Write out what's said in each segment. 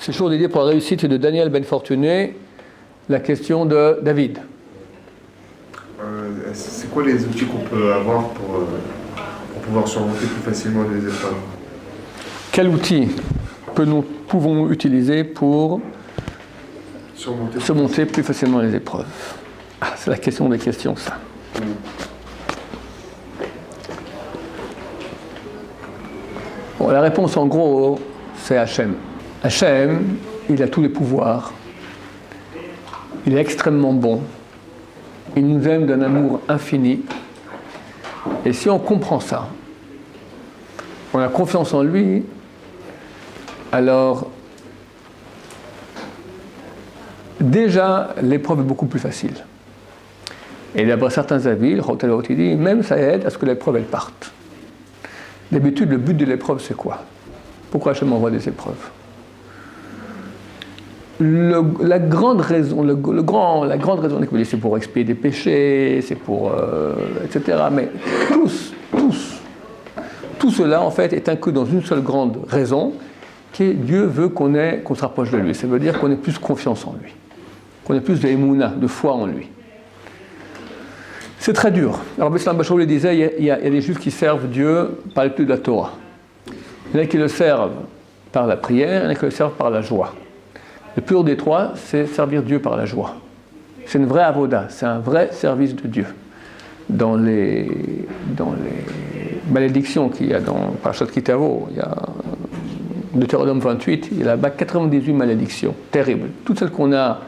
C'est toujours dédié pour la réussite de Daniel Ben Fortuné, la question de David. C'est quoi les outils qu'on peut avoir pour pouvoir surmonter plus facilement les épreuves? Quel outil pouvons-nous utiliser pour surmonter plus facilement les épreuves? C'est la question des questions, ça. Bon, la réponse, en gros, c'est Hachem. Hachem, il a tous les pouvoirs. Il est extrêmement bon. Il nous aime d'un amour infini. Et si on comprend ça, on a confiance en lui, alors déjà l'épreuve est beaucoup plus facile. Et d'après certains avis, le Hotel dit, même ça aide à ce que l'épreuve elle parte. D'habitude, le but de l'épreuve, c'est quoi? Pourquoi Hachem envoie des épreuves? La grande raison, c'est pour expier des péchés, c'est pour, etc. Mais tout cela, en fait, est inclus dans une seule grande raison, qui est Dieu veut qu'on se rapproche de lui. Ça veut dire qu'on ait plus confiance en lui, qu'on ait plus de émouna, de foi en lui. C'est très dur. Alors, Beslam Bachar le disait, il y a des juifs qui servent Dieu par l'étude de la Torah. Il y en a qui le servent par la prière, il y en a qui le servent par la joie. Le plus haut des trois, c'est servir Dieu par la joie. C'est une vraie avoda, c'est un vrai service de Dieu. Dans les malédictions qu'il y a dans Parashat Kitavo, il y a Deutéronome 28, il y a là-bas 98 malédictions terribles. Toutes celles qu'on a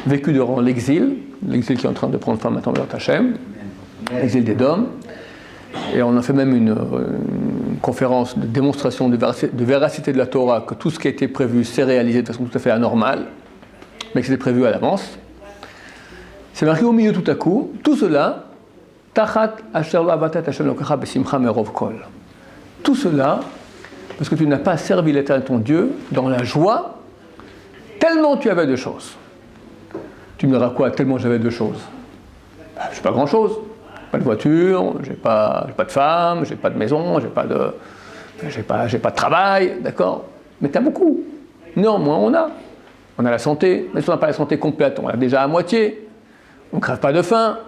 vécues durant l'exil qui est en train de prendre fin maintenant vers Hachem, l'exil d'Édom. Et on a fait même une conférence de démonstration de véracité de la Torah, que tout ce qui a été prévu s'est réalisé de façon tout à fait anormale, mais que c'était prévu à l'avance. C'est marqué au milieu tout à coup, tout cela, Tachat asher lo avatat Hashem lokacha besimcha merov kol. Tout cela, parce que tu n'as pas servi l'Éternel ton Dieu dans la joie, tellement tu avais de choses. Tu me diras quoi, tellement j'avais de choses? Je ne sais pas grand-chose. Pas de voiture, j'ai pas de femme, j'ai pas de maison, j'ai pas de travail, d'accord? Mais tu as beaucoup. Néanmoins, on a la santé, mais si on n'a pas la santé complète, on l'a déjà à moitié. On ne crève pas de faim.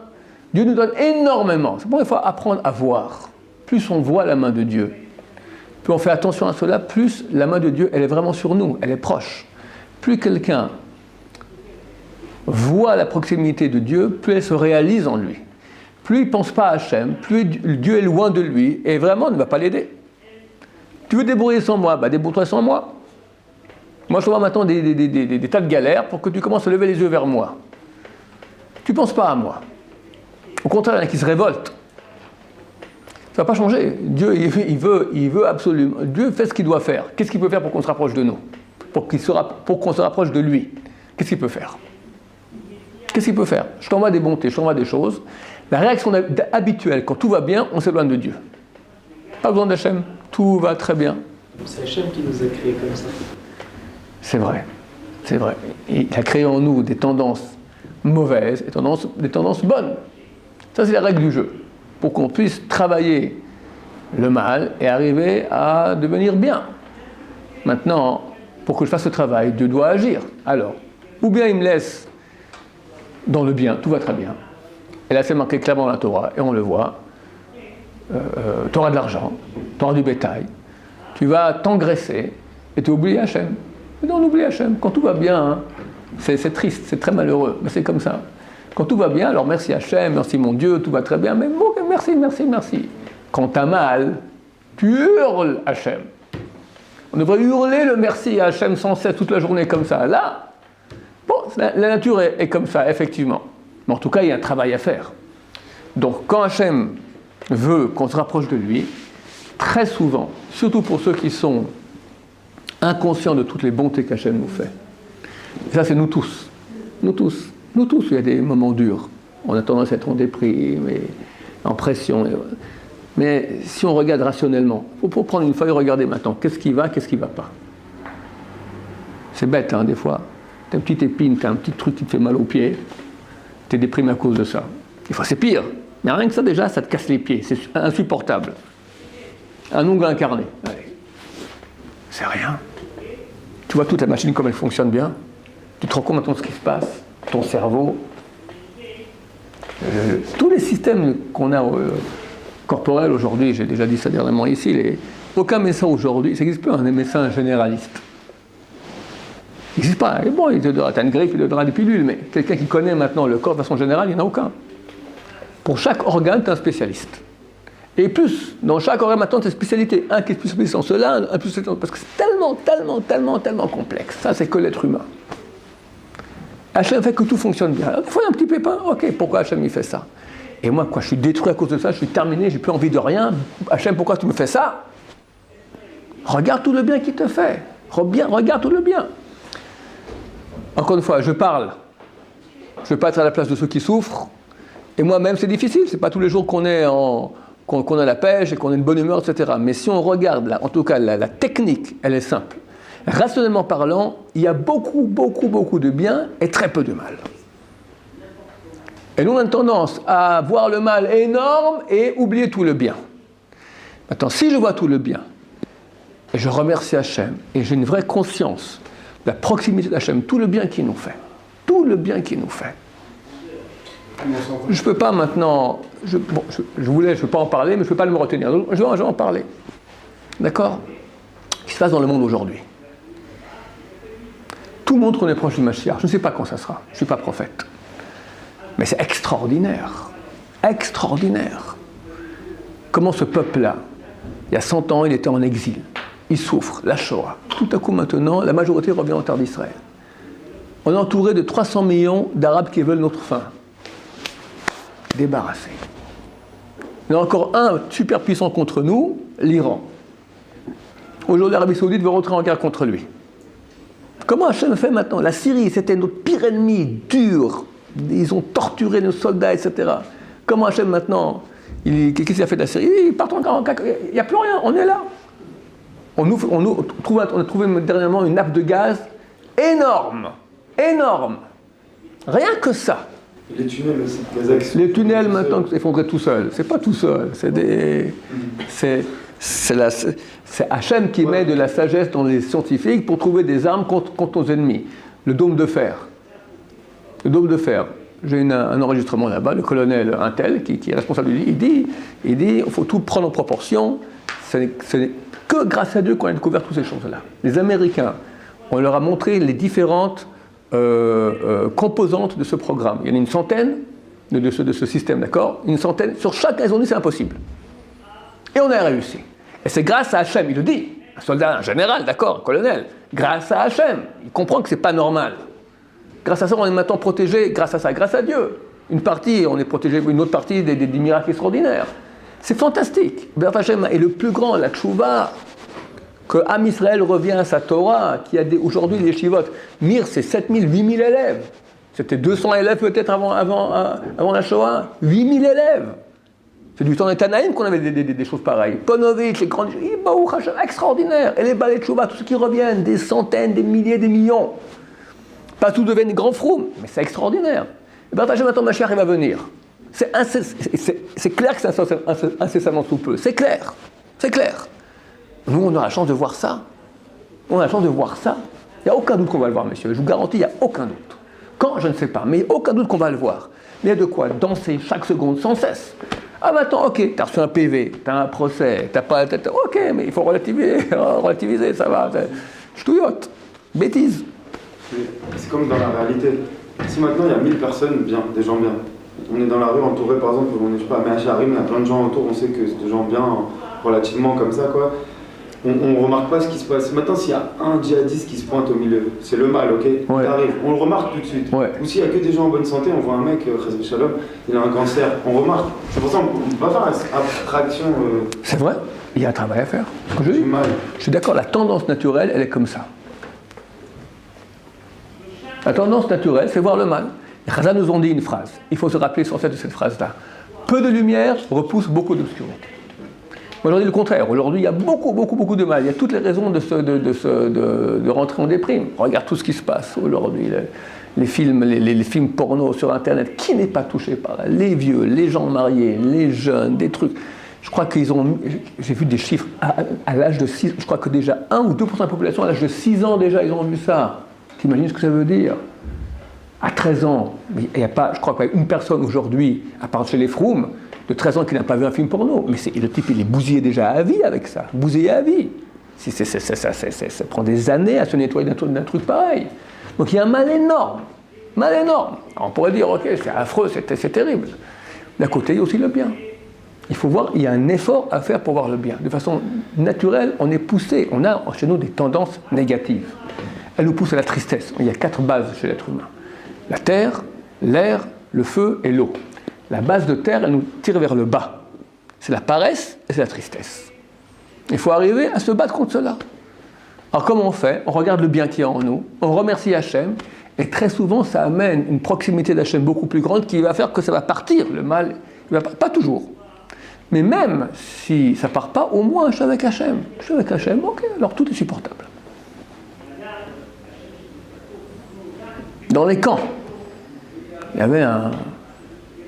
Dieu nous donne énormément. C'est pour ça qu'il faut apprendre à voir. Plus on voit la main de Dieu, plus on fait attention à cela, plus la main de Dieu, elle est vraiment sur nous, elle est proche. Plus quelqu'un voit la proximité de Dieu, plus elle se réalise en lui. Plus il ne pense pas à Hachem, plus Dieu est loin de lui et vraiment ne va pas l'aider. Tu veux débrouiller sans moi? Débrouille-toi sans moi. Moi, je te vois maintenant des tas de galères pour que tu commences à lever les yeux vers moi. Tu ne penses pas à moi. Au contraire, il y en a qui se révoltent. Ça ne va pas changer. Dieu, il veut absolument. Dieu fait ce qu'il doit faire. Qu'est-ce qu'il peut faire pour qu'on se rapproche de nous? Pour qu'on se rapproche de lui? Qu'est-ce qu'il peut faire? Qu'est-ce qu'il peut faire? Je t'envoie des bontés, je t'envoie des choses. La réaction habituelle, quand tout va bien, on s'éloigne de Dieu. Pas besoin d'Hachem, tout va très bien. C'est Hachem qui nous a créés comme ça. C'est vrai. Il a créé en nous des tendances mauvaises et des tendances bonnes. Ça, c'est la règle du jeu. Pour qu'on puisse travailler le mal et arriver à devenir bien. Maintenant, pour que je fasse ce travail, Dieu doit agir. Alors, ou bien il me laisse dans le bien, tout va très bien. Et là, c'est marqué clairement dans la Torah, et on le voit. Tu auras de l'argent, tu auras du bétail, tu vas t'engraisser, et tu oublies Hachem. Et non, on oublie Hachem. Quand tout va bien, c'est triste, c'est très malheureux, mais c'est comme ça. Quand tout va bien, alors merci Hachem, merci mon Dieu, tout va très bien, mais bon, merci. Quand tu as mal, tu hurles Hachem. On devrait hurler le merci à Hachem sans cesse toute la journée comme ça. Là, bon, la nature est comme ça, effectivement. Mais en tout cas, il y a un travail à faire. Donc, quand Hachem veut qu'on se rapproche de lui, très souvent, surtout pour ceux qui sont inconscients de toutes les bontés qu'Hachem nous fait, et ça, c'est nous tous, il y a des moments durs. On a tendance à être en déprime, et en pression. Mais si on regarde rationnellement, il faut prendre une feuille et regarder maintenant, qu'est-ce qui va pas. C'est bête, des fois. T'as une petite épine, t'as un petit truc qui te fait mal aux pieds, t'es déprimé à cause de ça. Des fois, c'est pire. Mais rien que ça, déjà, ça te casse les pieds. C'est insupportable. Un ongle incarné. Allez. C'est rien. Tu Tu vois toute la machine comme elle fonctionne bien. Tu te rends compte maintenant de ce qui se passe, ton cerveau. Tous les systèmes qu'on a corporels aujourd'hui, j'ai déjà dit ça dernièrement ici, aucun médecin aujourd'hui, ça n'existe plus un médecin généraliste. Il n'existe pas. Et bon, il te donnera une griffe, il te donnera des pilules, mais quelqu'un qui connaît maintenant le corps de façon générale, il n'y en a aucun. Pour chaque organe, tu es un spécialiste. Et plus, dans chaque organe, maintenant, tu as une spécialité. Un qui est plus spécialiste en cela, un plus spécialiste en... Parce que c'est tellement complexe. Ça, c'est que l'être humain. Hachem fait que tout fonctionne bien. Alors, des fois, il y a un petit pépin. Ok, pourquoi Hachem il fait ça? Et moi, quoi, je suis détruit à cause de ça, je suis terminé, j'ai plus envie de rien. Hachem, pourquoi tu me fais ça? Regarde tout le bien qu'il te fait. Regarde tout le bien. Encore une fois, je parle. Je ne veux pas être à la place de ceux qui souffrent. Et moi-même, c'est difficile. Ce n'est pas tous les jours qu'on a la pêche et qu'on a une bonne humeur, etc. Mais si on regarde, là, en tout cas, la technique, elle est simple. Rationnellement parlant, il y a beaucoup de bien et très peu de mal. Et nous, on a tendance à voir le mal énorme et oublier tout le bien. Maintenant, si je vois tout le bien, et je remercie Hachem, et j'ai une vraie conscience de la proximité d'Hachem, tout le bien qu'il nous fait, je ne peux pas maintenant, je ne peux pas en parler, mais je ne peux pas me retenir. Donc, je vais en parler. D'accord? Ce qui se passe dans le monde aujourd'hui. Tout le monde qu'on est proche du Mashiach, je ne sais pas quand ça sera, je ne suis pas prophète. Mais c'est extraordinaire. Extraordinaire. Comment ce peuple-là, il y a 100 ans, il était en exil. Il souffre, la Shoah. Tout à coup maintenant, la majorité revient en terre d'Israël. On est entouré de 300 millions d'Arabes qui veulent notre fin. Débarrassés. Il y en a encore un super puissant contre nous, l'Iran. Aujourd'hui, l'Arabie Saoudite veut rentrer en guerre contre lui. Comment Hachem fait maintenant? La Syrie, c'était notre pire ennemi, dur. Ils ont torturé nos soldats, etc. Comment Hachem maintenant, qu'est-ce qu'il a fait de la Syrie? Ils partent encore en guerre. Il n'y a plus rien, on est là. On a trouvé dernièrement une nappe de gaz énorme. Rien que ça. Les tunnels aussi. Les tunnels maintenant s'effondrent tout seuls. C'est pas tout seul. C'est Hachem qui met de la sagesse dans les scientifiques pour trouver des armes contre nos ennemis. Le dôme de fer. J'ai un enregistrement là-bas, le colonel Intel, qui est responsable, il dit il faut tout prendre en proportion. Ce n'est que grâce à Dieu qu'on a découvert toutes ces choses-là. Les Américains, on leur a montré les différentes composantes de ce programme. Il y en a une centaine de ce système, d'accord? Une centaine. Sur chaque, ils ont dit c'est impossible. Et on a réussi. Et c'est grâce à Hachem, il le dit. Un soldat, un général, d'accord, un colonel. Grâce à Hachem. Il comprend que c'est pas normal. Grâce à ça, on est maintenant protégé, grâce à ça, grâce à Dieu. Une partie, on est protégé, une autre partie des miracles extraordinaires. C'est fantastique. Be'ezrat Hashem est le plus grand, la tchouva, que Am Israël revient à sa Torah, qui a aujourd'hui les yeshivot. Mir, c'est 7000, 8000 élèves. C'était 200 élèves peut-être avant la Shoah. 8000 élèves. C'est du temps des Tanaïm qu'on avait des choses pareilles. Ponovitch, les grands... extraordinaire. Et les balais de Tchouva, tous ceux qui reviennent, des centaines, des milliers, des millions. Pas tous deviennent des grands froums, mais c'est extraordinaire. Et bien, maintenant, Mashiach, il va venir. C'est clair que c'est incessamment sous peu. C'est clair. Nous, on aura la chance de voir ça. Il n'y a aucun doute qu'on va le voir, monsieur. Je vous garantis, il n'y a aucun doute. Quand, je ne sais pas, mais il n'y a aucun doute qu'on va le voir. Mais il y a de quoi danser chaque seconde sans cesse. Ah, maintenant, ok, t'as reçu un PV, t'as un procès, t'as pas... Ok, mais il faut relativiser, ça va. Ch'touillotte, bêtise. C'est comme dans la réalité. Si maintenant il y a 1000 personnes bien, des gens bien, on est dans la rue entouré par exemple, on est, je sais pas, à Mehacharim, il y a plein de gens autour, on sait que c'est des gens bien, relativement comme ça quoi. On remarque pas ce qui se passe. Maintenant s'il y a un djihadiste qui se pointe au milieu, c'est le mal, ok? Ouais. Il arrive, on le remarque tout de suite. Ouais. Ou s'il y a que des gens en bonne santé, on voit un mec, Chazal Shalom, il a un cancer, on remarque. C'est pour ça qu'on ne peut pas faire abstraction. C'est vrai, il y a un travail à faire. Je suis d'accord, la tendance naturelle, elle est comme ça. La tendance naturelle, c'est voir le mal. Les Chazal nous ont dit une phrase. Il faut se rappeler sur cette phrase-là. Peu de lumière repousse beaucoup d'obscurité. Moi, j'en dis le contraire. Aujourd'hui, il y a beaucoup de mal. Il y a toutes les raisons de rentrer en déprime. Regarde tout ce qui se passe aujourd'hui. Les films porno sur Internet. Qui n'est pas touché par là? Les vieux, les gens mariés, les jeunes, des trucs. Je crois qu'ils ont, j'ai vu des chiffres, à l'âge de 6, je crois que déjà 1 ou 2% de la population, à l'âge de 6 ans déjà, ils ont vu ça. T'imagines ce que ça veut dire? À 13 ans, il n'y a pas, je crois qu'il y a une personne aujourd'hui, à part chez les Froum, de 13 ans qui n'a pas vu un film porno. Mais le type, il est bousillé déjà à vie avec ça. Bousillé à vie. Ça prend des années à se nettoyer d'un truc pareil. Donc il y a un mal énorme. Mal énorme. Alors, on pourrait dire, ok, c'est affreux, c'est terrible. D'un côté, il y a aussi le bien. Il faut voir, il y a un effort à faire pour voir le bien. De façon naturelle, on est poussé. On a chez nous des tendances négatives. Elles nous poussent à la tristesse. Il y a 4 bases chez l'être humain. La terre, l'air, le feu et l'eau. La base de terre, elle nous tire vers le bas. C'est la paresse et c'est la tristesse. Il faut arriver à se battre contre cela. Alors comment on fait? On regarde le bien qu'il y a en nous, on remercie Hachem, et très souvent ça amène une proximité d'Hachem beaucoup plus grande qui va faire que ça va partir, le mal. Il va pas toujours. Mais même si ça ne part pas, au moins je suis avec Hachem. Je suis avec Hachem, ok, alors tout est supportable. Dans les camps, il y avait un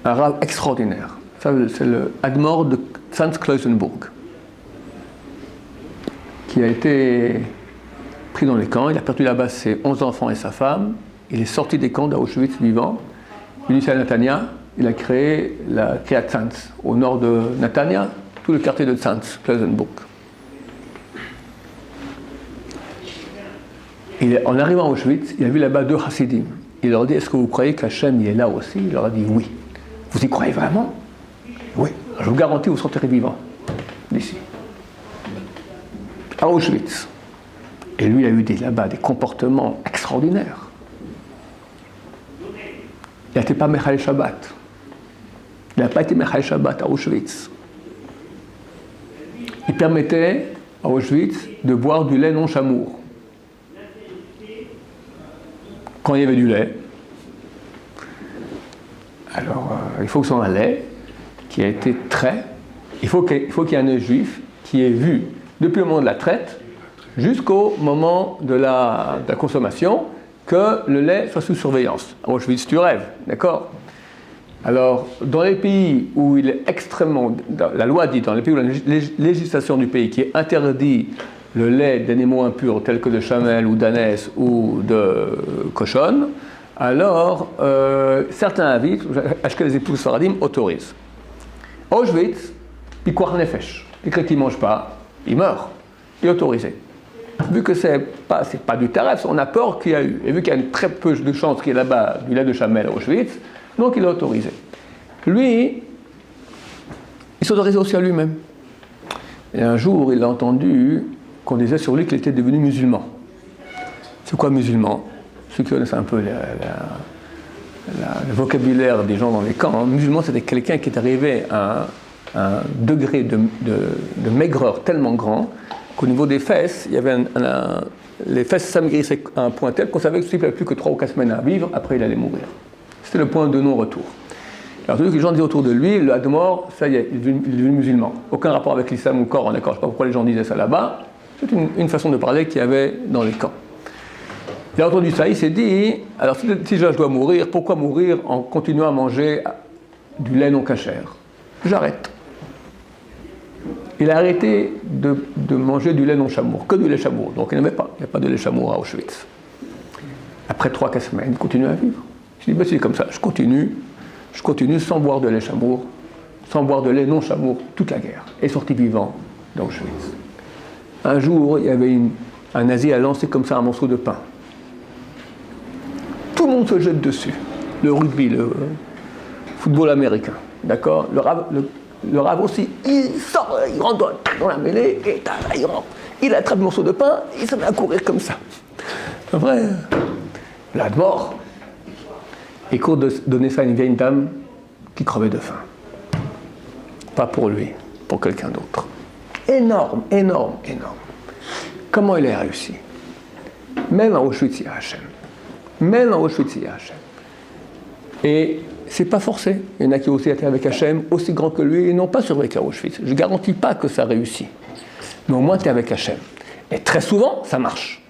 rave extraordinaire. Ça, c'est le Admor de Tzanz-Klausenburg, qui a été pris dans les camps. Il a perdu là-bas ses 11 enfants et sa femme. Il est sorti des camps d'Auschwitz vivant. Il est allé à Netanya. Il a créé la Kiryat Tzanz, au nord de Netanya, tout le quartier de Tzanz-Klausenburg. En arrivant à Auschwitz, il a vu là-bas 2 chassidim. Il leur a dit, est-ce que vous croyez qu'Hachem est là aussi? Il leur a dit oui. Vous y croyez vraiment? Oui. Je vous garantis, vous sortirez vivant d'ici. À Auschwitz. Et lui, il a eu là-bas des comportements extraordinaires. Il n'était pas Mechal Shabbat. Il n'a pas été Mechal Shabbat à Auschwitz. Il permettait à Auschwitz de boire du lait non chamour. Quand il y avait du lait, alors il faut que ce soit un lait qui a été trait. Il faut qu'il y ait un œil juif qui ait vu depuis le moment de la traite jusqu'au moment de la consommation que le lait soit sous surveillance. À Auschwitz, tu rêves, d'accord? Alors, dans les pays où il est extrêmement... La loi dit, dans les pays où la législation du pays qui interdit le lait d'animaux impurs tels que de chamelle ou d'ânesse ou de cochonne, alors certains avis, Ashkenazim plus Sfaradim, autorisent. Auschwitz, Pikuach Nefesh, les chrétiens qui ne mangent pas, ils meurent. Il est autorisé. Vu que c'est pas du taref, on a peur qu'il y a eu. Et vu qu'il y a une très peu de chances qu'il y ait là-bas du lait de chamelle à Auschwitz, donc il est autorisé. Lui, il s'autorisait aussi à lui-même. Et un jour, il a entendu qu'on disait sur lui qu'il était devenu musulman. C'est quoi musulman? Ceux qui connaissent un peu le vocabulaire des gens dans les camps, musulman, c'était quelqu'un qui est arrivé à un degré de maigreur tellement grand qu'au niveau des fesses, il y avait les fesses s'amairissaient à un point tel qu'on savait que ce type n'avait plus que 3 ou 4 semaines à vivre, après il allait mourir. C'était le point de non-retour. Alors, que les gens disaient autour de lui, le Hadmor, ça y est, il est devenu musulman. Aucun rapport avec l'islam ou le Coran, d'accord, je ne sais pas pourquoi les gens disaient ça là-bas. C'est une façon de parler qu'il y avait dans les camps. Il a entendu ça, il s'est dit, alors si je dois mourir, pourquoi mourir en continuant à manger du lait non cachère? J'arrête. Il a arrêté de manger du lait non chamour, que du lait chamour. Donc il n'y a pas de lait chamour à Auschwitz. Après 3-4 semaines, il continue à vivre. Je dis, c'est comme ça, je continue sans boire de lait chamour, sans boire de lait non chamour, toute la guerre. Et sorti vivant d'Auschwitz. Un jour, il y avait un nazi a lancé comme ça un morceau de pain. Tout le monde se jette dessus. Le rugby, le football américain, d'accord? Le rave aussi, il sort, il rentre dans la mêlée, et il rentre. Il attrape le morceau de pain, il se met à courir comme ça. Après, la mort. Il court de donner ça à une vieille dame qui crevait de faim. Pas pour lui, pour quelqu'un d'autre. Énorme, énorme, énorme. Comment il a réussi? Même à Auschwitz, il y a Hachem. Même à Auschwitz, il y a Hachem. Et c'est pas forcé. Il y en a qui ont aussi été avec Hachem, aussi grand que lui, et n'ont pas survécu à Auschwitz. Je ne garantis pas que ça réussit. Mais au moins, tu es avec Hachem. Et très souvent, ça marche.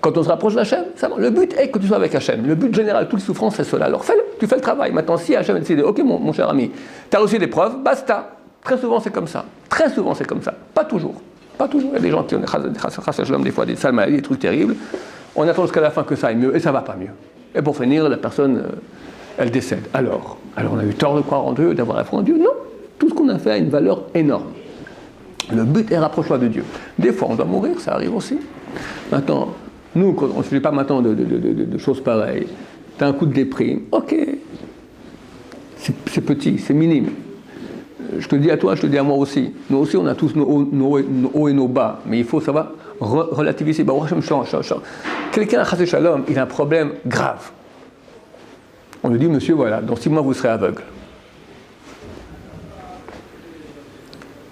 Quand on se rapproche d'Hachem, ça marche. Le but est que tu sois avec Hachem. Le but général, toute souffrance, c'est cela. Alors fais-le, tu fais le travail. Maintenant, si Hachem a décidé, ok mon cher ami, tu as reçu l'épreuve, basta. Très souvent, c'est comme ça. Très souvent, c'est comme ça. Pas toujours. Pas toujours. Il y a des gens qui ont des fois des sales maladies, des trucs terribles. On attend jusqu'à la fin que ça aille mieux, et ça va pas mieux. Et pour finir, la personne, elle décède. Alors, on a eu tort de croire en Dieu, d'avoir la foi en Dieu? Non. Tout ce qu'on a fait a une valeur énorme. Le but est rapproche-toi de Dieu. Des fois, on doit mourir, ça arrive aussi. Maintenant, nous, on ne fait pas maintenant de choses pareilles. Tu as un coup de déprime, ok. C'est petit, c'est minime. Je te dis à toi, je te dis à moi aussi. Nous aussi, on a tous nos hauts et nos bas. Mais il faut savoir relativiser. Quelqu'un, Chassid Shalom, il a un problème grave. On lui dit, monsieur, voilà, dans 6 mois, vous serez aveugle.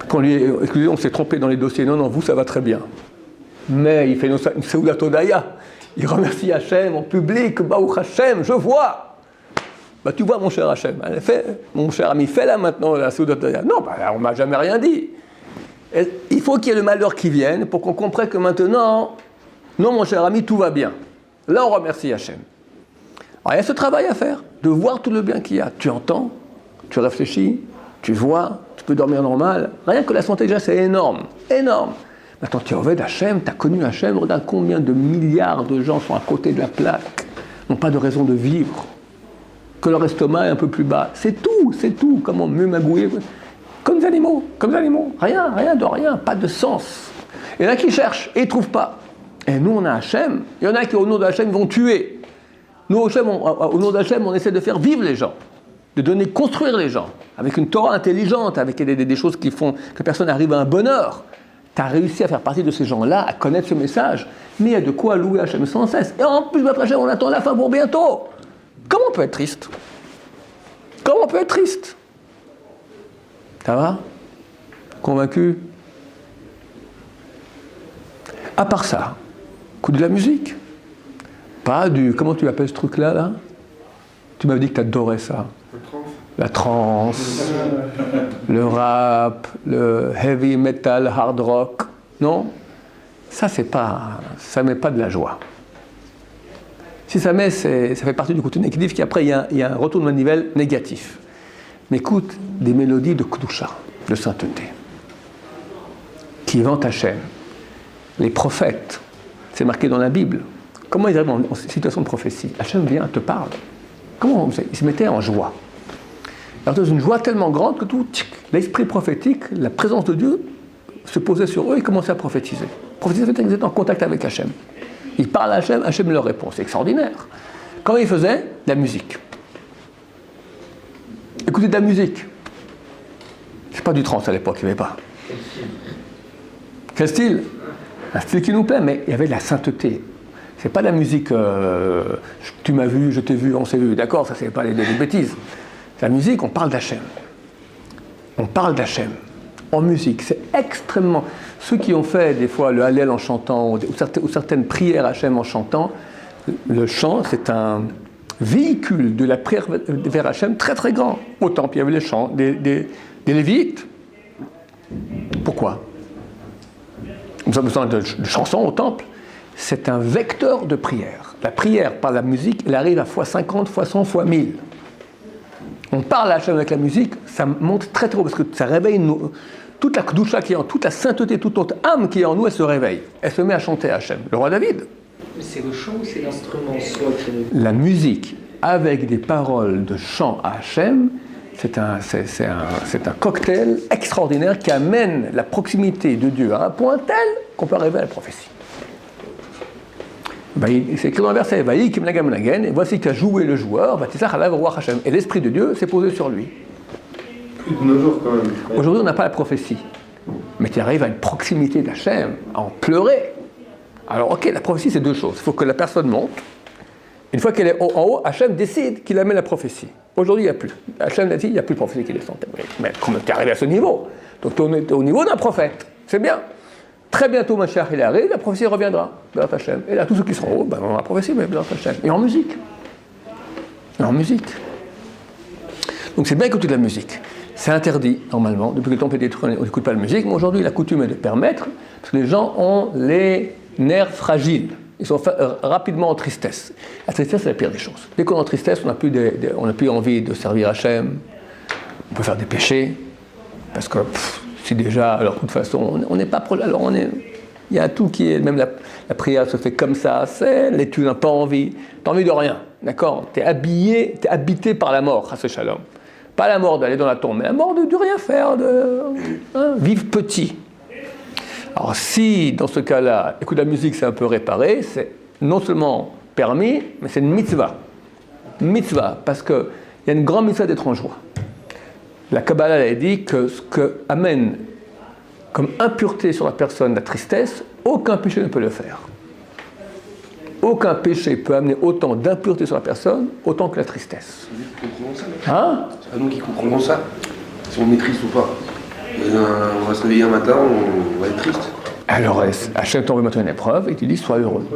Quand lui, excusez, on s'est trompé dans les dossiers. Non, vous, ça va très bien. Mais il fait une Seouda Todaya. Il remercie Hachem en public. Baruch Hachem, je vois. Bah, tu vois, mon cher Hachem, mon cher ami, fais là maintenant la Seouda Todaya. Non, on ne m'a jamais rien dit. Et il faut qu'il y ait le malheur qui vienne pour qu'on comprenne que maintenant, non, mon cher ami, tout va bien. Là, on remercie Hachem. Alors, il y a ce travail à faire, de voir tout le bien qu'il y a. Tu entends, tu réfléchis, tu vois, tu peux dormir normal. Rien que la santé, déjà, c'est énorme. Énorme. Maintenant, tu es Oved Hachem, tu as connu Hachem, regarde combien de milliards de gens sont à côté de la plaque, n'ont pas de raison de vivre, que leur estomac est un peu plus bas. C'est tout. Comment mieux magouiller. Comme des animaux. Rien, pas de sens. Il y en a qui cherchent et ils ne trouvent pas. Et nous, on a Hachem. Il y en a qui, au nom de Hachem, vont tuer. Nous, au nom d'Hachem, on essaie de faire vivre les gens, de construire les gens, avec une Torah intelligente, avec des choses qui font que personne arrive à un bonheur. Tu as réussi à faire partie de ces gens-là, à connaître ce message, mais il y a de quoi louer Hachem sans cesse. Et en plus, notre Hachem, on attend la fin pour bientôt. Comment on peut être triste? Ça va? Convaincu? À part ça, coup de la musique. Pas du... Comment tu appelles ce truc-là, là? Tu m'avais dit que tu adorais ça. La trance, le rap, le heavy metal, hard rock. Non? Ça met pas de la joie. Si ça met, ça fait partie du côté négatif, qu'après il y a un retour de manivelle négatif. Mais écoute, des mélodies de Kedusha, de sainteté, qui vantent Hachem. Les prophètes, c'est marqué dans la Bible. Comment ils arrivent en situation de prophétie? Hachem vient, te parle. Comment ils se mettaient en joie? Alors dans une joie tellement grande que l'esprit prophétique, la présence de Dieu se posait sur eux et commençait à prophétiser. Prophétiser, ça veut dire qu'ils étaient en contact avec Hachem. Ils parlent à Hachem, Hachem leur répond. C'est extraordinaire. Quand ils faisaient de la musique. Écoutez de la musique. C'est pas du trance à l'époque, il n'y avait pas. Quel style? Un style qui nous plaît, mais il y avait de la sainteté. C'est pas de la musique, tu m'as vu, je t'ai vu, on s'est vu. D'accord, ça c'est pas des bêtises. La musique, on parle d'Hachem. On parle d'Hachem. En musique, c'est extrêmement... Ceux qui ont fait des fois le Hallel en chantant, ou certaines prières Hachem en chantant, le chant, c'est un véhicule de la prière vers Hachem très très grand. Au temple, il y avait les chants des Lévites. Pourquoi? Nous avons besoin de chansons au temple. C'est un vecteur de prière. La prière par la musique, elle arrive à x50, x100, x1000. On parle à Hachem avec la musique, ça monte très très haut, parce que ça réveille toute la Kedusha qui est en, toute la sainteté, toute notre âme qui est en nous, elle se réveille. Elle se met à chanter à Hachem. Le roi David. Mais c'est le chant ou c'est l'instrument en soi qui est... La musique, avec des paroles de chant à Hachem, c'est un cocktail extraordinaire qui amène la proximité de Dieu à un point tel qu'on peut arriver à la prophétie. C'est écrit dans le verset, et voici qu'a joué le joueur, et l'Esprit de Dieu s'est posé sur lui. Plus de nos jours quand même. Aujourd'hui, on n'a pas la prophétie, mais tu arrives à une proximité d'Hachem, à en pleurer. Alors, ok, la prophétie, c'est deux choses. Il faut que la personne monte. Une fois qu'elle est en haut, Hachem décide qu'il amène la prophétie. Aujourd'hui, il n'y a plus. Hachem a dit, il n'y a plus de prophétie qui descend. Mais comment tu es arrivé à ce niveau? Donc, tu es au niveau d'un prophète. C'est bien. Très bientôt, Mashiach, il arrive, la prophétie reviendra. Hachem. Et là, tous ceux qui seront en haut, on a la prophétie, mais Hachem. Et en musique. Donc, c'est bien écouter de la musique. C'est interdit, normalement. Depuis que le temple est détruit, on n'écoute pas la musique. Mais aujourd'hui, la coutume est de permettre, parce que les gens ont les nerfs fragiles. Ils sont rapidement en tristesse. La tristesse, c'est la pire des choses. Dès qu'on est en tristesse, on n'a plus envie de servir Hachem. On peut faire des péchés. Parce que c'est déjà, alors de toute façon, on n'est pas proche, alors il y a tout qui est, même la prière se fait comme ça, tu n'as pas envie, t'as envie de rien, d'accord? T'es habité par la mort, chas shalom. Pas la mort d'aller dans la tombe, mais la mort de rien faire, vivre petit. Alors si, dans ce cas-là, écoute la musique, c'est un peu réparé, c'est non seulement permis, mais c'est une mitzvah. Mitzvah, parce qu'il y a une grande mitzvah d'être en joie. La Kabbalah a dit que ce que amène comme impureté sur la personne la tristesse, aucun péché ne peut le faire. Aucun péché peut amener autant d'impureté sur la personne, autant que la tristesse. Hein? C'est pas nous qui comprendrons ça, si on est triste ou pas. On va se réveiller un matin, on va être triste. Alors, Hachem t'envoie une épreuve et tu dis sois heureux.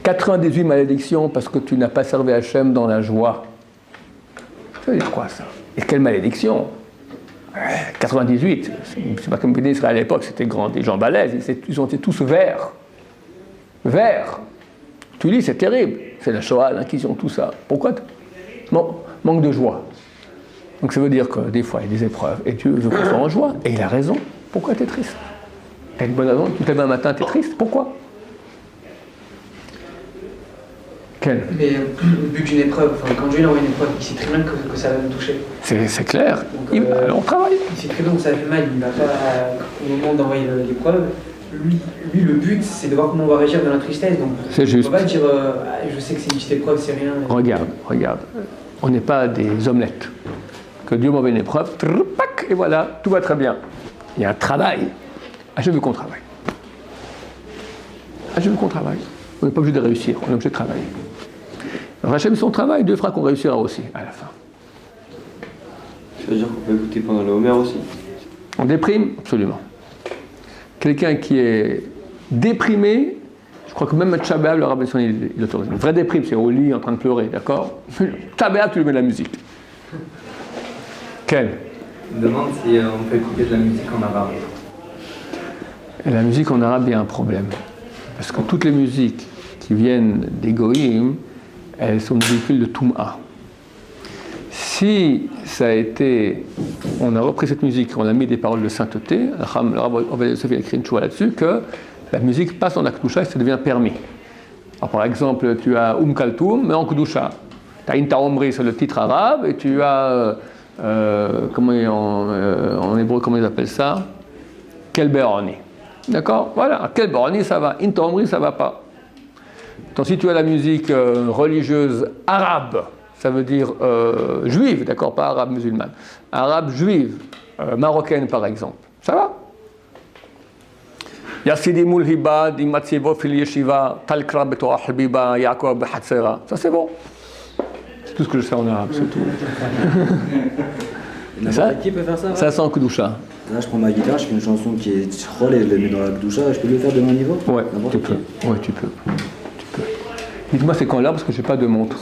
98 malédictions parce que tu n'as pas servi Hachem dans la joie. Ça veut dire quoi ça? Et quelle malédiction? 98, c'est pas comme Israël à l'époque, c'était grand, des gens balèzes, ils ont été tous verts. Verts. Tu dis, c'est terrible, c'est la Shoah, l'Inquisition, tout ça. Pourquoi? Manque de joie. Donc ça veut dire que des fois, il y a des épreuves, et Dieu veut qu'on soit en joie, et il a raison. Pourquoi tu es triste? Tu as une bonne raison, tu te lèves un matin, tu es triste, pourquoi? Quel? Mais le but d'une épreuve, quand Dieu envoie une épreuve, il sait très bien que ça va me toucher. C'est clair. Donc, on travaille. Il sait très bien que ça fait mal, il ne va pas, au moment d'envoyer l'épreuve, lui, le but, c'est de voir comment on va réagir dans la tristesse. Donc, c'est juste. On ne va pas dire, je sais que c'est une petite épreuve, c'est rien. Regarde. On n'est pas des omelettes. Que Dieu m'envoie une épreuve, et voilà, tout va très bien. Il y a un travail. Je veux qu'on travaille. Je veux qu'on travaille. On n'est pas obligé de réussir, on est obligé de travailler. Alors Hachem, son travail, Dieu fera qu'on réussira aussi, à la fin. Ça veut dire qu'on peut écouter pendant le Homer aussi? On déprime? Absolument. Quelqu'un qui est déprimé, je crois que même Tcha B'Av, le rabbin il autorise. Une vraie déprime, c'est au lit en train de pleurer, d'accord? Tcha B'Av, tu lui mets de la musique. Quel? Je me demande si on peut écouter de la musique en arabe. Et la musique en arabe, il y a un problème. Parce que toutes les musiques qui viennent des Goïm, elles sont des véhicules de Toum'a. Si ça a été, on a repris cette musique, on a mis des paroles de sainteté, le Rav Ovadia Yosef a écrit une choix là-dessus, que la musique passe en Akdusha et ça devient permis. Alors par exemple, tu as Kaltoum, mais en Kdusha. Tu as Inta Omri, c'est le titre arabe, et tu as, en hébreu, comment ils appellent ça? Kelberoni. D'accord? Voilà, Kelberoni, ça va. Inta Omri, ça va pas. Donc si tu as la musique religieuse arabe, ça veut dire juive, d'accord, pas arabe musulmane, arabe juive, marocaine par exemple, ça va? Yassidi Mulhiba, Dimatsevo fil yeshiva, Talkra betorah habiba, Yaakov behatzera. Ça c'est bon. C'est tout ce que je sais en arabe, c'est tout. Qui peut faire ça? Ça sent Kdusha. Là, je prends ma guitare, je fais une chanson qui est Tchrol et je la mets dans la Kdusha, je peux le faire de mon niveau? Ouais, tu peux. Ouais, tu peux. Dites-moi c'est quand l'heure parce que je n'ai pas de montre.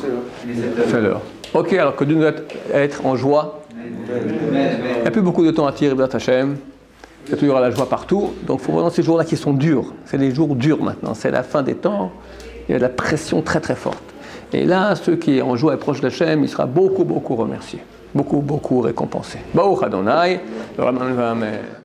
C'est l'heure. Ok, alors que Dieu doit être en joie. Il n'y a plus beaucoup de temps à tirer, B'ezrat Hashem. Il y a toujours la joie partout. Donc il faut vraiment ces jours-là qui sont durs. C'est les jours durs maintenant. C'est la fin des temps. Il y a de la pression très très forte. Et là, ceux qui sont en joie et proches d'Hachem, il sera beaucoup remercié. Beaucoup récompensé. Baruch Adonai.